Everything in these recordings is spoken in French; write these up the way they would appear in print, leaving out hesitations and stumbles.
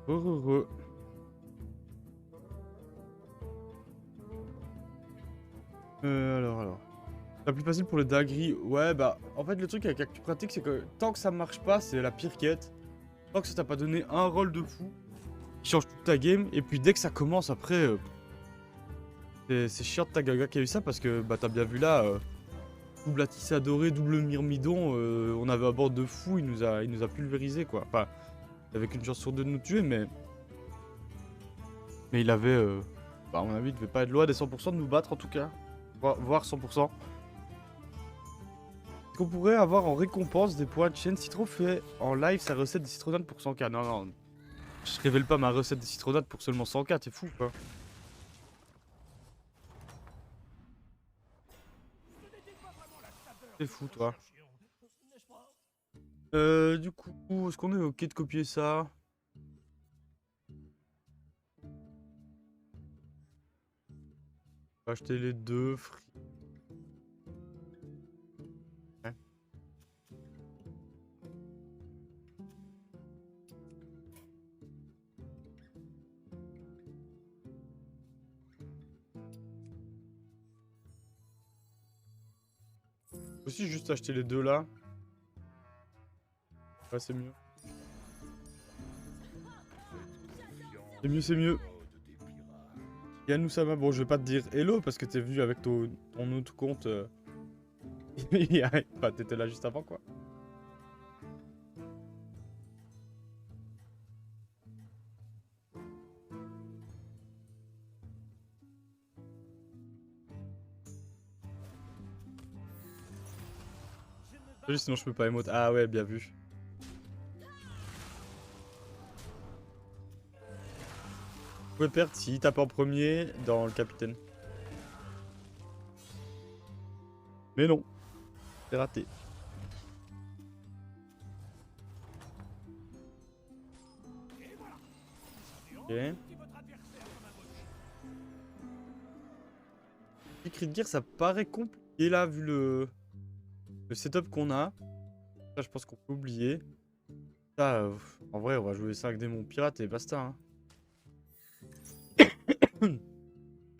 Heureux. Alors. La plus facile pour le Dagri, ouais, bah, en fait, le truc avec Actu Pratique, c'est que tant que ça marche pas, c'est la pire quête. Tant que ça t'a pas donné un rôle de fou, qui change toute ta game, et puis dès que ça commence, après, c'est chiant de ta gaga qui a eu ça, parce que, bah, t'as bien vu là, double Atissé adoré, double Myrmidon, on avait un board de fou, il nous a pulvérisé, quoi. Enfin, avec une chance sur deux de nous tuer, mais il avait, bah, à mon avis, il devait pas être loin des 100% de nous battre, en tout cas. Voire 100%. Qu'on pourrait avoir en récompense des points de chaîne Citro fait en live sa recette de citronnade pour 100k. Non, je révèle pas ma recette de citronnade pour seulement 100k, t'es fou quoi. T'es fou toi. Du coup, est-ce qu'on est ok de copier ça? On va acheter les deux, free. Ouais. Aussi juste acheter les deux là. Ouais, c'est mieux. C'est mieux, c'est mieux. Yann Oussama, bon je vais pas te dire hello parce que t'es venu avec ton autre compte. Bah t'étais là juste avant quoi. Juste sinon je peux pas émote. Ah ouais, bien vu. Vous pouvez perdre s'il tape en premier dans le capitaine. Mais non, c'est raté. Ok. Les cris de guerre, ça paraît compliqué là, vu le setup qu'on a. Ça, je pense qu'on peut oublier. Ça, en vrai, on va jouer 5 démons pirates et basta. Hein.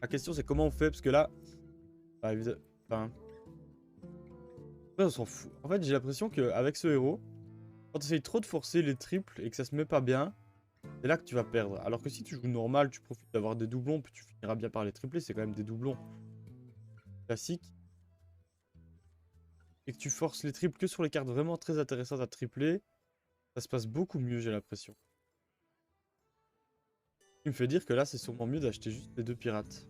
La question, c'est comment on fait, parce que là, bah, évidemment, enfin, on s'en fout. En fait, j'ai l'impression qu'avec ce héros, quand tu essayes trop de forcer les triples et que ça se met pas bien, c'est là que tu vas perdre. Alors que si tu joues normal, tu profites d'avoir des doublons, puis tu finiras bien par les tripler, c'est quand même des doublons classiques. Et que tu forces les triples que sur les cartes vraiment très intéressantes à tripler, ça se passe beaucoup mieux, j'ai l'impression. Ce qui me fait dire que là, c'est sûrement mieux d'acheter juste les deux pirates.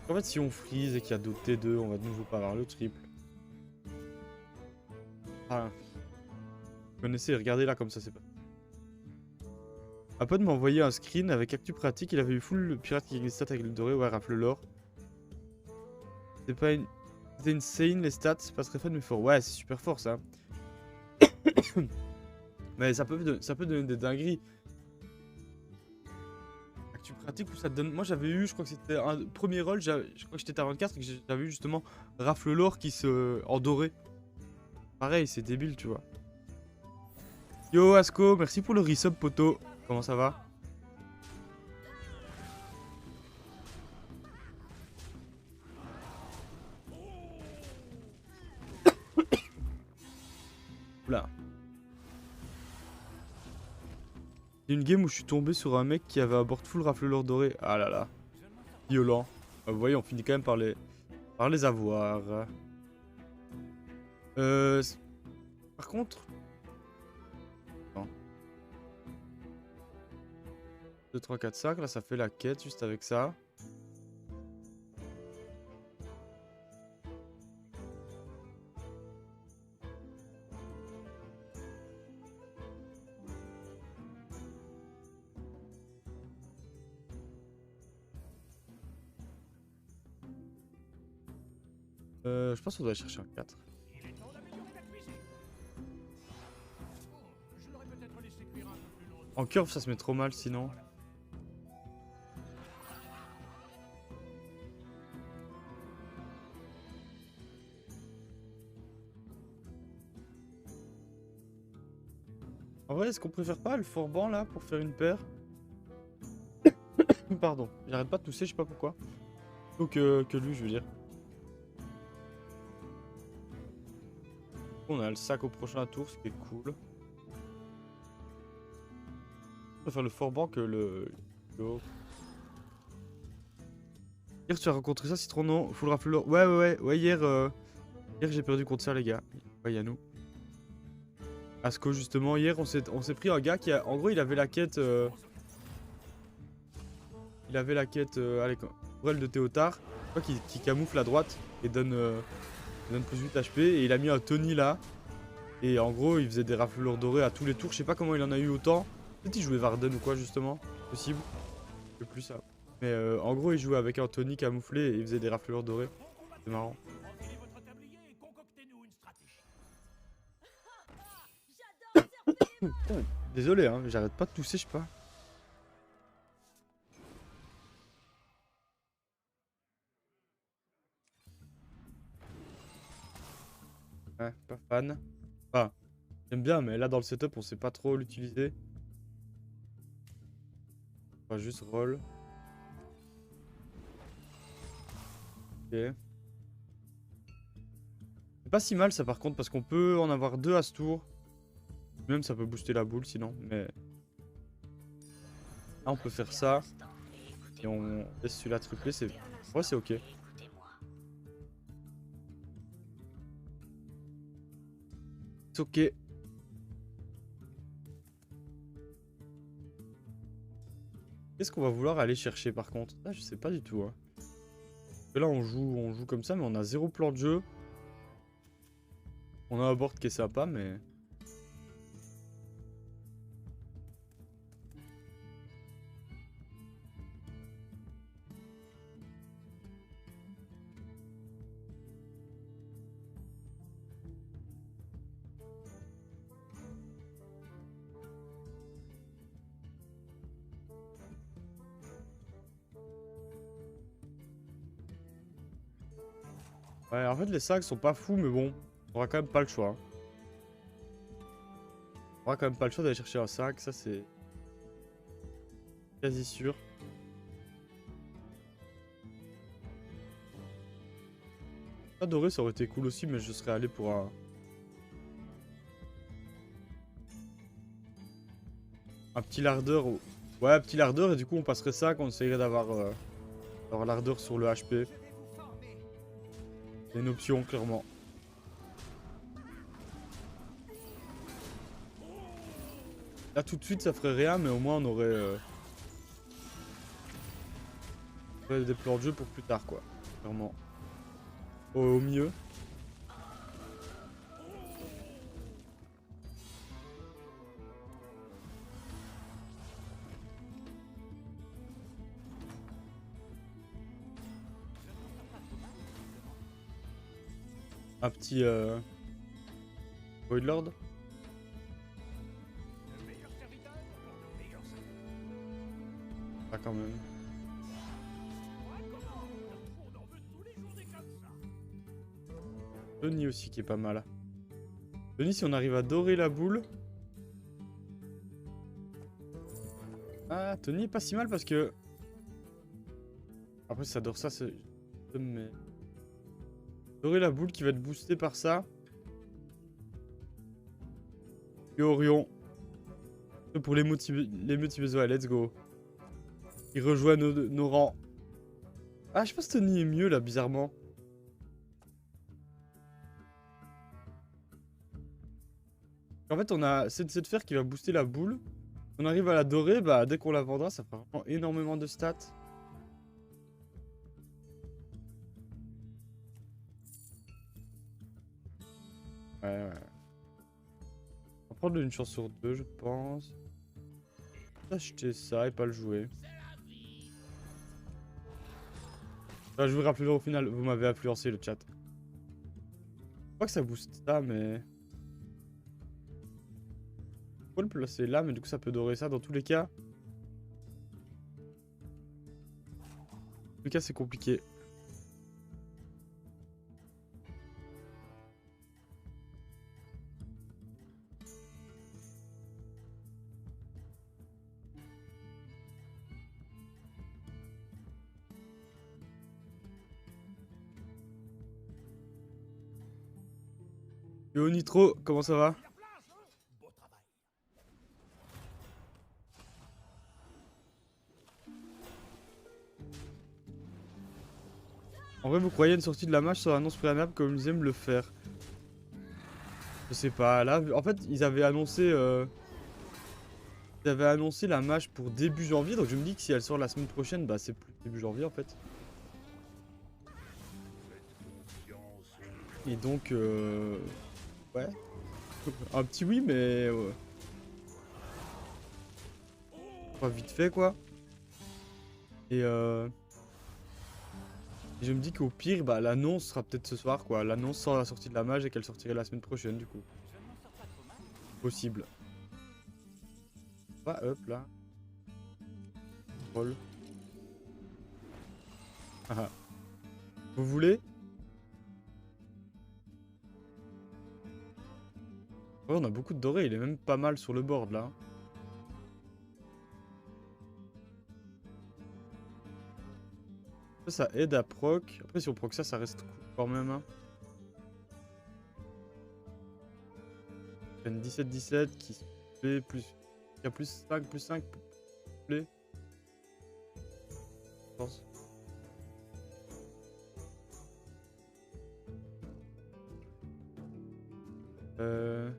En fait, si on freeze et qu'il y a d'autres T2, on va de nouveau pas avoir le triple. Ah, vous connaissez, regardez là comme ça c'est pas. Un pote m'a envoyé un screen avec Actu Pratique, il avait eu full le pirate qui stats avec le doré, ouais, rafle l'or. C'est pas une. C'était insane les stats, c'est pas très fun mais fort. Ouais, c'est super fort ça. Mais ça peut donner des dingueries. Actu Pratique où ça te donne. Moi j'avais eu, je crois que c'était un premier rôle, je crois que j'étais à 24 et que j'avais eu justement rafle l'or qui se. En doré. Pareil, c'est débile, tu vois. Yo Asco, merci pour le resub poto. Comment ça va? Oula. Il y a une game où je suis tombé sur un mec qui avait un board full rafle l'or doré. Ah là là. Violent. Vous voyez, on finit quand même par les avoir. Euh, Par contre... Non. 2, 3, 4, 5. Là, ça fait la quête juste avec ça. Je pense qu'on doit aller chercher un 4. En curve, ça se met trop mal sinon. vrai, est-ce qu'on préfère pas le Forban là pour faire une paire? Pardon, j'arrête pas de tousser, je sais pas pourquoi. Plutôt que lui, je veux dire. On a le sac au prochain tour, ce qui est cool. On va faire le Forban que le haut. Hier, tu as rencontré ça, Citron? Non, full rafleur. Ouais, hier j'ai perdu contre ça, les gars. Ouais, Yannou. Asco, justement, hier, on s'est pris un gars qui a. En gros, il avait la quête. Il avait la quête. Allez, pour elle de Théotard. Qui camoufle à droite et donne plus 8 HP. Et il a mis un Tony là. Et en gros, il faisait des rafleurs dorés à tous les tours. Je sais pas comment il en a eu autant. Peut-être il jouait Varden ou quoi, justement. Possible. Je sais plus ça. Mais en gros, il jouait avec un Tony camouflé et il faisait des rafleurs dorés. C'est marrant. Désolé, hein, j'arrête pas de tousser, je sais pas. Ouais, pas fan. Enfin, j'aime bien, mais là dans le setup, on sait pas trop l'utiliser. On va juste roll. Ok. C'est pas si mal ça par contre, parce qu'on peut en avoir 2 à ce tour. Même ça peut booster la boule sinon, mais... Là on peut faire ça. Et on laisse celui-là tripler, c'est... Ouais, c'est ok. C'est ok. Qu'est-ce qu'on va vouloir aller chercher par contre? Ah, je sais pas du tout. Hein. Parce que là on joue comme ça, mais on a 0 plan de jeu. On a un board qui est sympa, mais... Ouais, en fait les sacs sont pas fous, mais bon, on aura quand même pas le choix. Hein. On aura quand même pas le choix d'aller chercher un sac, ça c'est quasi sûr. Ça doré ça aurait été cool aussi, mais je serais allé pour un petit lardeur. Ouais, un petit lardeur, et du coup on passerait ça, qu'on essayerait d'avoir l'ardeur sur le HP. C'est une option, clairement. Là tout de suite ça ferait rien, mais au moins on aurait des plans de jeu pour plus tard, quoi. Clairement. Au mieux. Un petit Void Lord. Pas quand même. Tony aussi qui est pas mal. Tony, si on arrive à dorer la boule. Ah, Tony est pas si mal parce que... Après, ça dort ça, c'est... Mais... Dorer la boule qui va être boostée par ça. Et Orion. Pour les motiver, ouais, let's go. Il rejoint nos rangs. Ah, je pense que Tony est mieux là, bizarrement. En fait, on a cette fer qui va booster la boule. On arrive à la dorer, bah dès qu'on la vendra, ça fera vraiment énormément de stats. Ouais. On va prendre une chance sur 2, je pense. Acheter ça et pas le jouer. Je vous rappelle au final, vous m'avez influencé le chat. Je crois que ça booste ça, mais... Faut le placer là, mais du coup ça peut dorer ça dans tous les cas. Dans tous les cas, c'est compliqué. Yo Nitro, comment ça va? En vrai, vous croyez à une sortie de la match sur annonce préalable comme ils aiment le faire? Je sais pas, là, en fait, ils avaient annoncé la match pour début janvier, donc je me dis que si elle sort la semaine prochaine, bah c'est plus début janvier en fait. Et donc, ouais, un petit oui, mais pas vite fait quoi. Et je me dis qu'au pire, bah l'annonce sera peut-être ce soir quoi. L'annonce sort la sortie de la match et qu'elle sortirait la semaine prochaine du coup. Possible. Pas up là. Roll. Ah ah. Vous voulez? Ouais, on a beaucoup de doré, il est même pas mal sur le board là. Ça aide à proc. Après, si on proc ça, ça reste cool quand même. Hein. Une 17-17 qui se fait plus. Qui a plus 5 pour play. Je pense. Euh...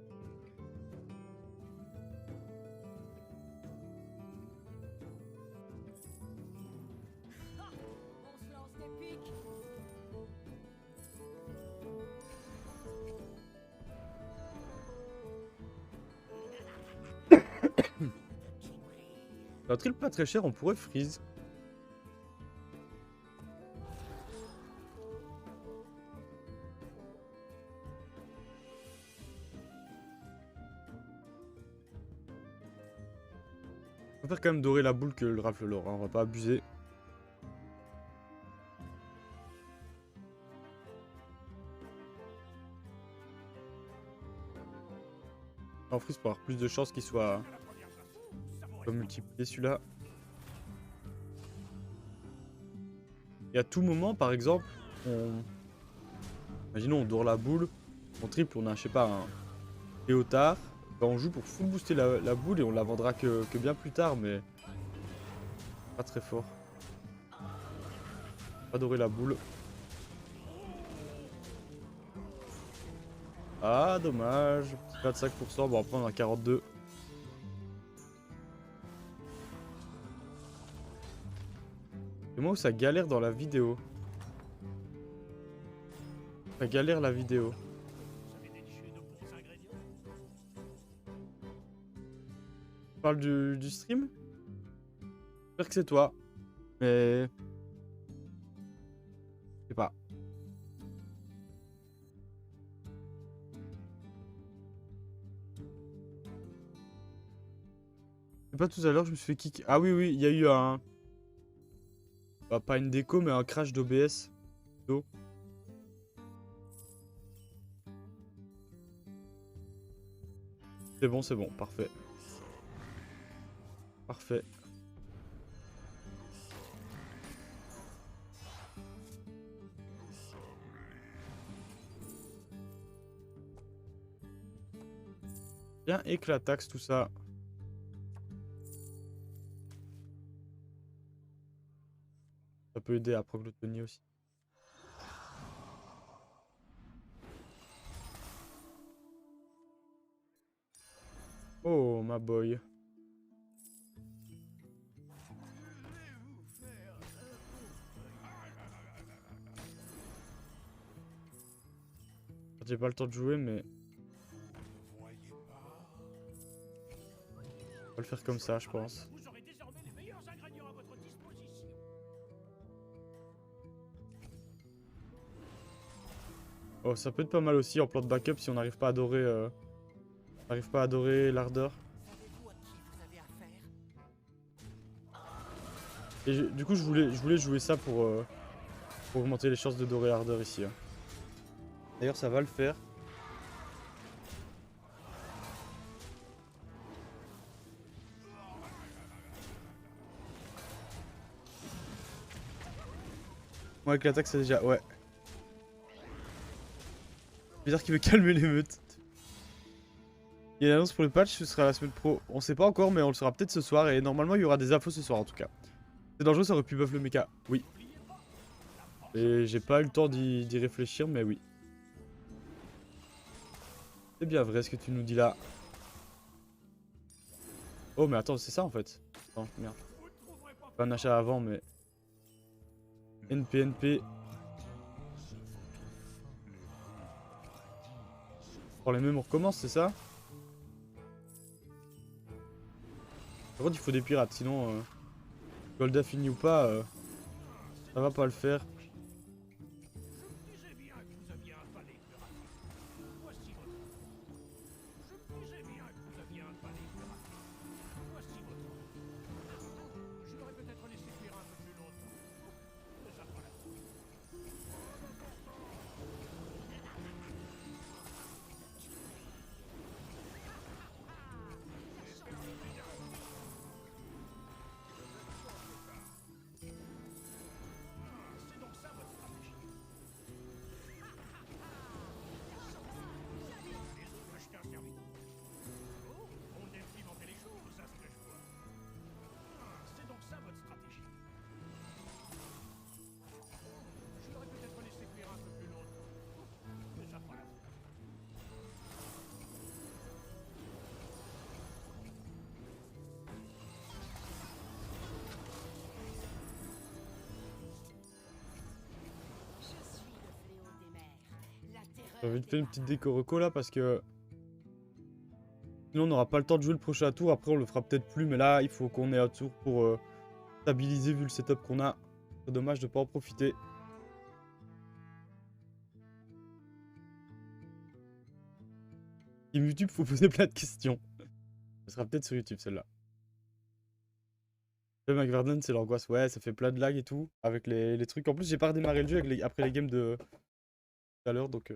Un triple pas très cher, on pourrait freeze. On va faire quand même dorer la boule que le rafle l'or, hein, on va pas abuser. En freeze pour avoir plus de chances qu'il soit multiplié celui-là. Et à tout moment, par exemple, imaginons on dort la boule, on triple, on a, je sais pas, un Léotard. Bah, on joue pour full booster la boule et on la vendra que bien plus tard, mais pas très fort. Pas dorer la boule. Ah, dommage. Petit 25%, bon après on a 42. C'est moi où ça galère dans la vidéo. Ça galère la vidéo. Tu parles du stream? J'espère que c'est toi. Mais... Je sais pas. C'est pas tout à l'heure, je me suis fait kick. Ah oui, oui, il y a eu un... Bah, pas une déco, mais un crash d'OBS. C'est bon, parfait. Parfait. Bien éclataxe tout ça. Ça peut aider à proglotonie aussi. Oh, ma boy. J'ai pas le temps de jouer, mais... On va le faire comme ça, je pense. Oh, ça peut être pas mal aussi en plan de backup si on n'arrive pas à adorer... l'ardeur. Et du coup, je voulais jouer ça pour augmenter les chances de dorer l'ardeur ici. Hein. D'ailleurs, ça va le faire. Moi, avec l'attaque, c'est déjà... Ouais. Bizarre qu'il veut calmer l'émeute. Il y a l'annonce pour le patch, ce sera la semaine pro. On sait pas encore, mais on le saura peut-être ce soir. Et normalement, il y aura des infos ce soir en tout cas. C'est dangereux, ça aurait pu buff le mecha. Oui. Et j'ai pas eu le temps d'y réfléchir, mais oui. C'est bien vrai ce que tu nous dis là. Oh, mais attends, c'est ça en fait. Non, merde. Pas un achat avant, mais. NP. Pour les mêmes, on recommence, c'est ça? Par contre, il faut des pirates, sinon. Golda fini ou pas, ça va pas le faire. J'ai envie de faire une petite déco reco là parce que sinon on n'aura pas le temps de jouer le prochain tour. Après on le fera peut-être plus, mais là il faut qu'on ait un tour pour stabiliser vu le setup qu'on a. C'est dommage de pas en profiter. Team YouTube, faut poser plein de questions. Ce sera peut-être sur YouTube celle-là. Le McVerden, c'est l'angoisse. Ouais, ça fait plein de lag et tout avec les trucs. En plus, j'ai pas redémarré le jeu avec après les games de tout à l'heure, donc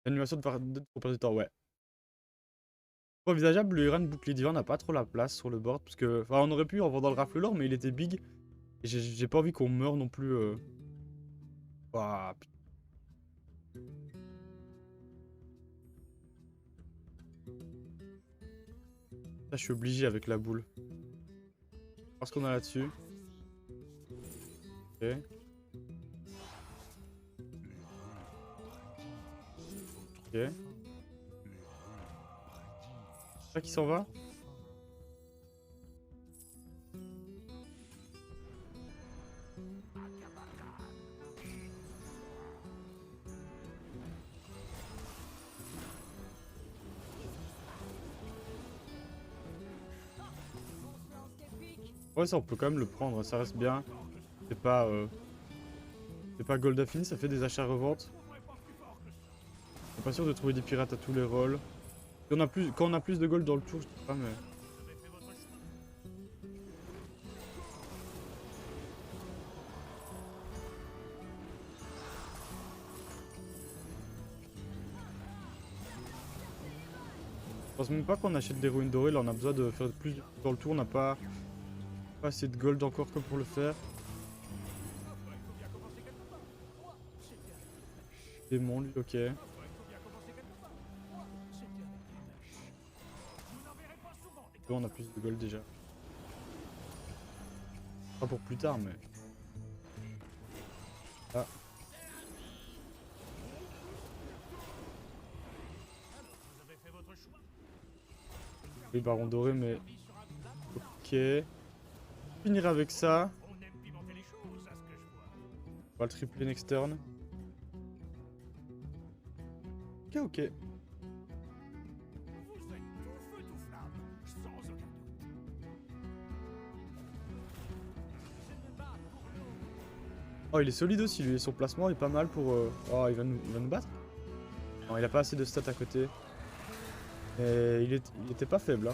l'animation de pour perdre du temps, ouais. Envisageable, le Iran bouclier divin n'a pas trop la place sur le board parce que, enfin, on aurait pu en vendant le rafle l'or, mais il était big et j'ai pas envie qu'on meure non plus. Ouah, putain. Là, je suis obligé avec la boule. Parce qu'on a là-dessus. Ok. Ok. Ça qui s'en va? Ouais, ça on peut quand même le prendre, ça reste bien. C'est pas gold affini, ça fait des achats reventes. Je suis pas sûr de trouver des pirates à tous les rôles. Quand on a plus de gold dans le tour, je sais pas, mais. Je pense même pas qu'on achète des ruines dorées, là on a besoin de faire plus dans le tour, on n'a pas assez de gold encore que pour le faire. Démon lui, ok. Là, on a plus de gold déjà. Pas pour plus tard, mais. Ah. Les barons dorés, mais. Ok. Finir avec ça. On va le tripler next turn. Ok. Oh, il est solide aussi, lui. Son placement est pas mal pour. Oh, il va nous battre. Non, il a pas assez de stats à côté. Mais il était pas faible.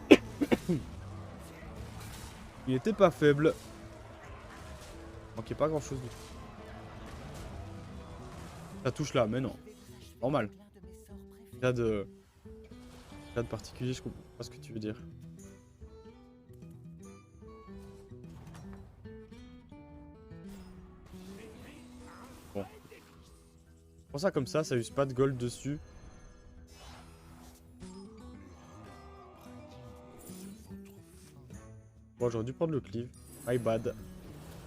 Hein. Il était pas faible. Il manquait pas grand chose du tout. Ça touche là, mais non. Normal. Là de particulier, je comprends pas ce que tu veux dire. Bon. Prends ça comme ça use pas de gold dessus. Bon, j'aurais dû prendre le cleave. My bad.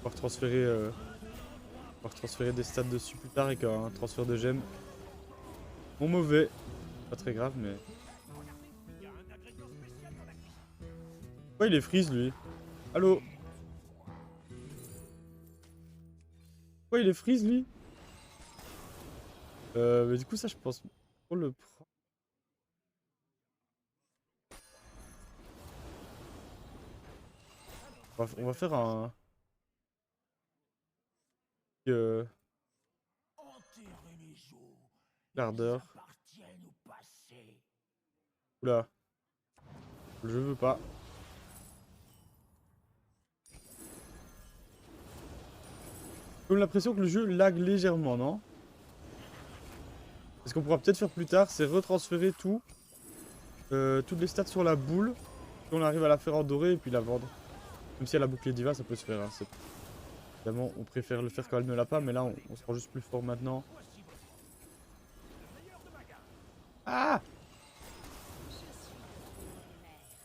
Pouvoir transférer des stats dessus plus tard avec un transfert de gemmes. Bon, mauvais. Pas très grave, mais... Pourquoi il est freeze, lui? Allô? Pourquoi il est freeze, lui? Mais du coup, ça, je pense... On le prend. On va faire un... quart d'heure. Oula. Je veux pas. J'ai comme l'impression que le jeu lag légèrement, non? Ce qu'on pourra peut-être faire plus tard, c'est retransférer tout. Toutes les stats sur la boule. Si on arrive à la faire en doré et puis la vendre. Même si elle a bouclé diva, ça peut se faire. Hein. Évidemment, on préfère le faire quand elle ne l'a pas, mais là, on se rend juste plus fort maintenant. Ah!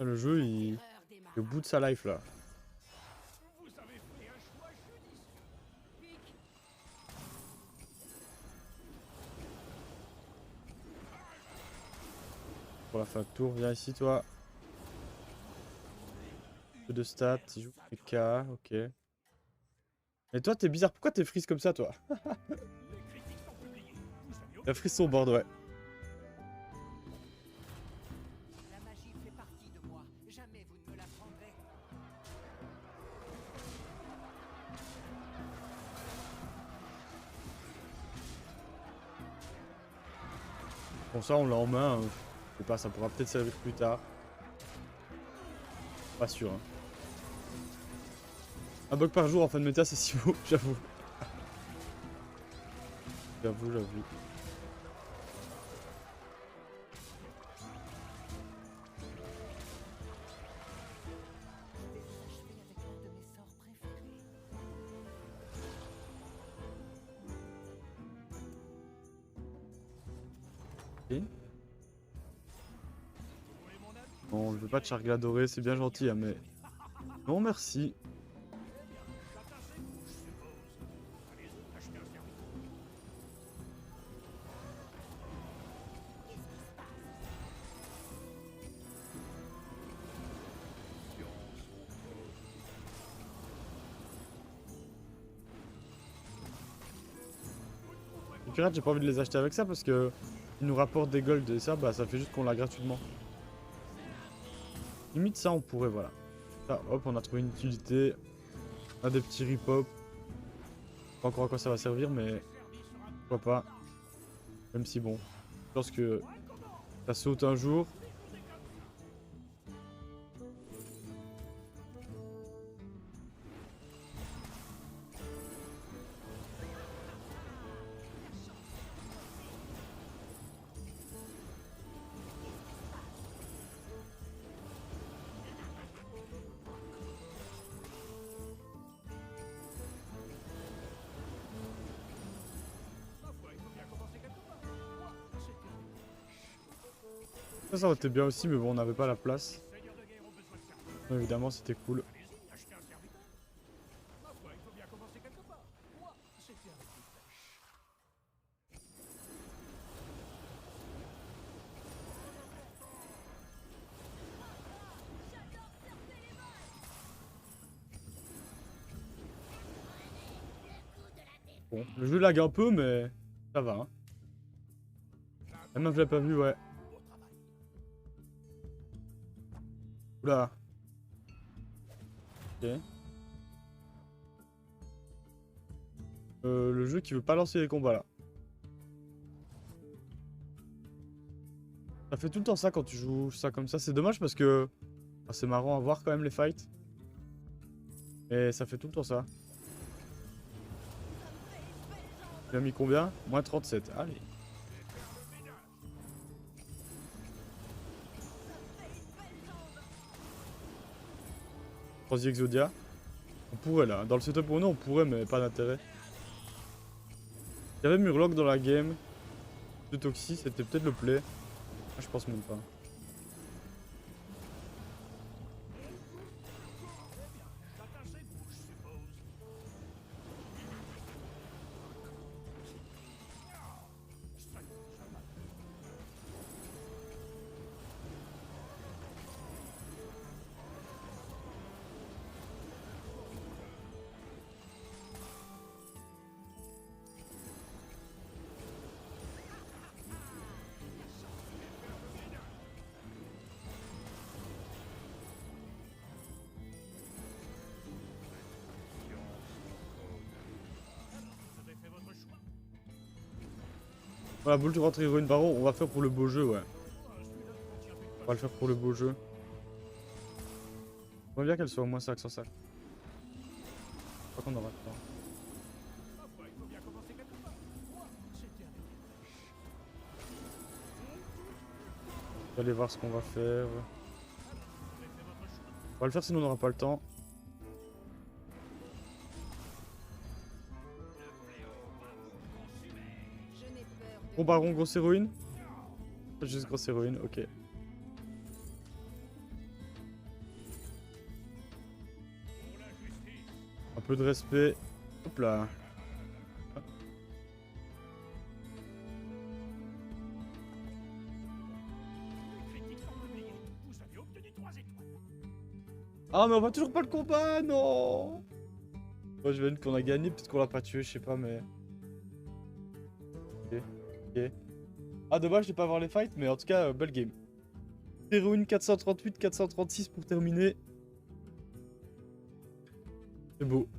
Le jeu, il est au bout de sa life, là. Pour la fin de tour, viens ici, toi. Peu de stats, il joue PK, ok. Mais toi, t'es bizarre. Pourquoi t'es freeze comme ça, toi? La freeze sur board, ouais. La magie fait partie de moi. Jamais vous ne me l'apprendrez. Bon, ça, on l'a en main. Je sais pas, ça pourra peut-être servir plus tard. Pas sûr. Hein. Un bug par jour en fin de méta, c'est si beau, j'avoue. J'avoue. Okay. Bon, je veux pas de chargla doré, c'est bien gentil, hein, mais... Non, merci. Les pirates, j'ai pas envie de les acheter avec ça parce que ils nous rapportent des golds et ça, bah ça fait juste qu'on l'a gratuitement. Limite ça, on pourrait, voilà. Ça, hop, on a trouvé une utilité. On a des petits rip-hop. Pas encore à quoi ça va servir, mais pourquoi pas. Même si bon, je pense que ça saute un jour. Ça aurait été bien aussi, mais bon, on n'avait pas la place. Donc, évidemment, c'était cool. Bon, le jeu lag un peu, mais ça va. Hein. La meuf, je l'ai pas vu, ouais. Oula. Ok. Le jeu qui veut pas lancer les combats là. Ça fait tout le temps ça quand tu joues ça comme ça. C'est dommage parce que c'est marrant à voir quand même les fights. Et ça fait tout le temps ça. Tu as mis combien? Moins 37. Allez. Croisy Exodia. On pourrait là. Dans le setup où on est, on pourrait, mais pas d'intérêt. Il y avait Murloc dans la game. De Toxi, c'était peut-être le play. Ah, je pense même pas. Voilà, boule, tu rentres héroïne baron, on va faire pour le beau jeu, ouais. On va le faire pour le beau jeu. On va bien qu'elle soit au moins 5 sur 5. Je crois qu'on aura le temps. On va aller voir ce qu'on va faire. On va le faire sinon on n'aura pas le temps. Gros baron, grosse héroïne. Juste grosse héroïne, ok. Un peu de respect. Hop là. Ah mais on va toujours pas le combat, non. Moi je viens qu'on a gagné, peut-être qu'on l'a pas tué, je sais pas mais... Ok, ok. Ah dommage de pas avoir les fights, mais en tout cas, belle game. Héroïne 438, 436 pour terminer. C'est beau.